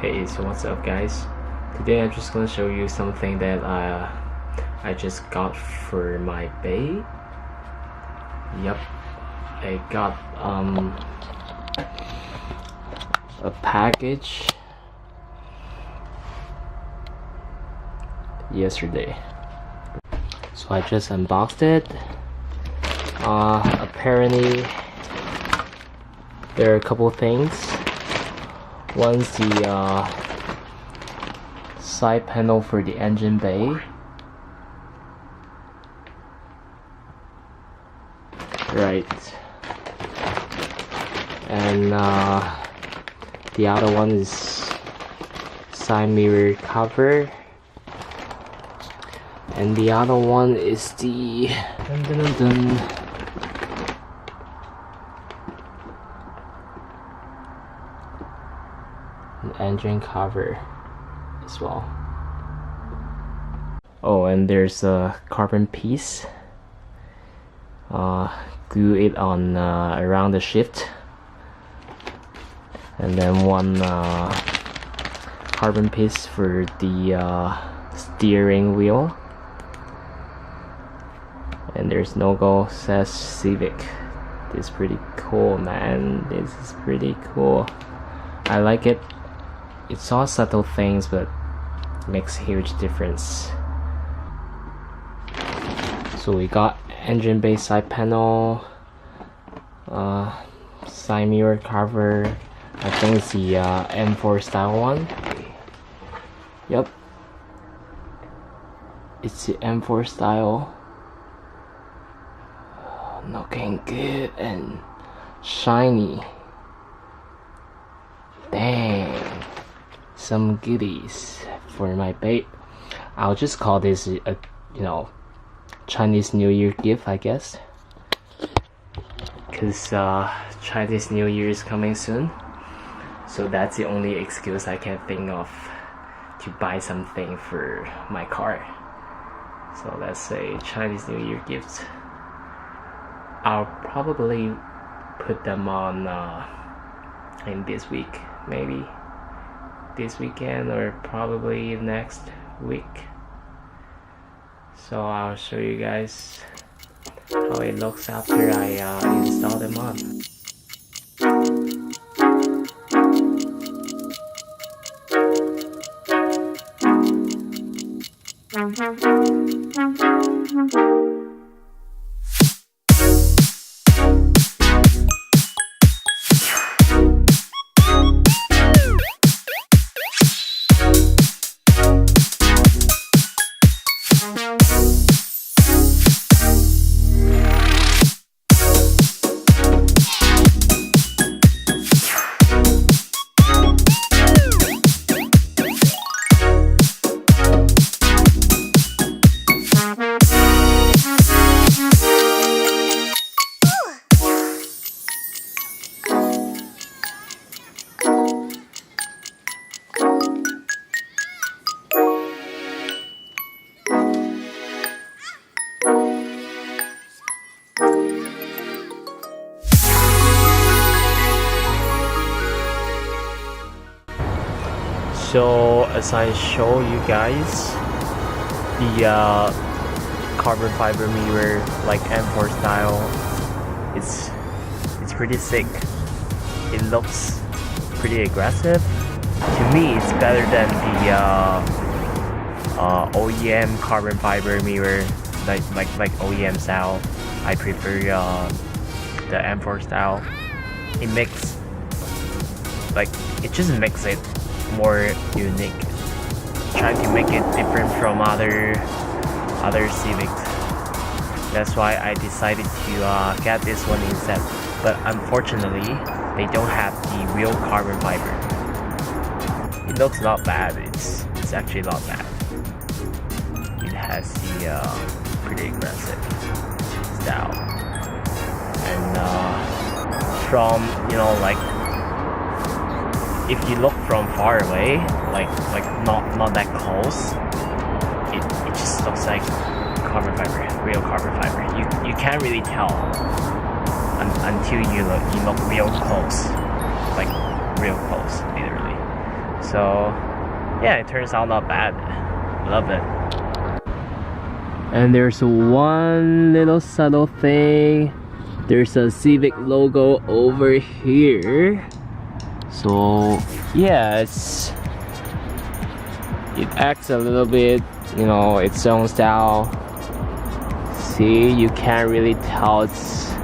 Hey, so what's up guys? Today I'm just gonna show you something that I just got for my bay. Yep, I got a package yesterday. So I just unboxed it. Apparently there are a couple of things. One's the side panel for the engine bay. Right. And the other one is side mirror cover. And the other one is the engine cover as well. Oh, and there's a carbon piece. Glue it on around the shift, and then one carbon piece for the steering wheel. And there's logo, says Civic. This is pretty cool, man. This is pretty cool. I like it. It's all subtle things, but makes a huge difference. So we got engine bay side panel, side mirror cover. I think it's the M4 style one. Yep, it's the M4 style. Looking good and shiny. Dang, some goodies for my babe. I'll just call this a Chinese New Year gift, I guess, because Chinese New Year is coming soon. So that's the only excuse I can think of to buy something for my car. So let's say Chinese New Year gifts. I'll probably put them on in this week, maybe this weekend or probably next week. So I'll show you guys how it looks after I install them on. So as I show you guys, the carbon fiber mirror, like M4 style, it's pretty sick. It looks pretty aggressive. To me, it's better than the OEM carbon fiber mirror, like OEM style. I prefer the M4 style. It makes it just makes it more unique. Trying to make it different from other Civics. That's why I decided to get this one instead. But unfortunately, they don't have the real carbon fiber. It looks not bad. It's actually not bad. It has the pretty aggressive style. And from if you look from far away, like not that close, it just looks like carbon fiber, real carbon fiber. You can't really tell until you look real close, like real close, literally. So yeah, it turns out not bad. Love it. And there's one little subtle thing. There's a Civic logo over here. So yeah, it acts a little bit, you know, its own style. See, you can't really tell it's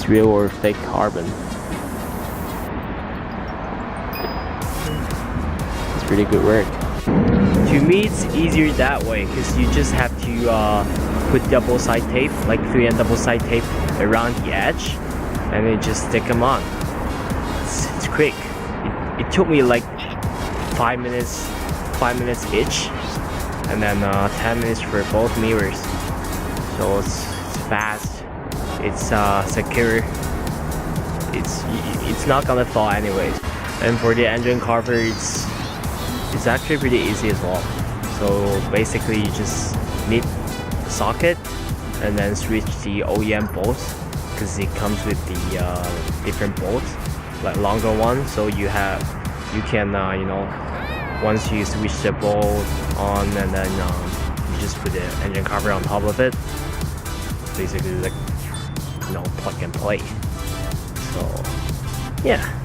real or fake carbon. It's pretty good work. To me, it's easier that way because you just have to put double side tape, like 3M double side tape around the edge, and then just stick them on. It's quick. It took me like 5 minutes each, and then 10 minutes for both mirrors. So it's fast. It's secure. It's not gonna fall anyways. And for the engine cover, it's actually pretty easy as well. So basically you just need the socket and then switch the OEM bolts, because it comes with the different bolts, like longer ones. So you can you know, once you switch the bolt on, and then you just put the engine cover on top of it. Basically like, you know, plug and play. So yeah.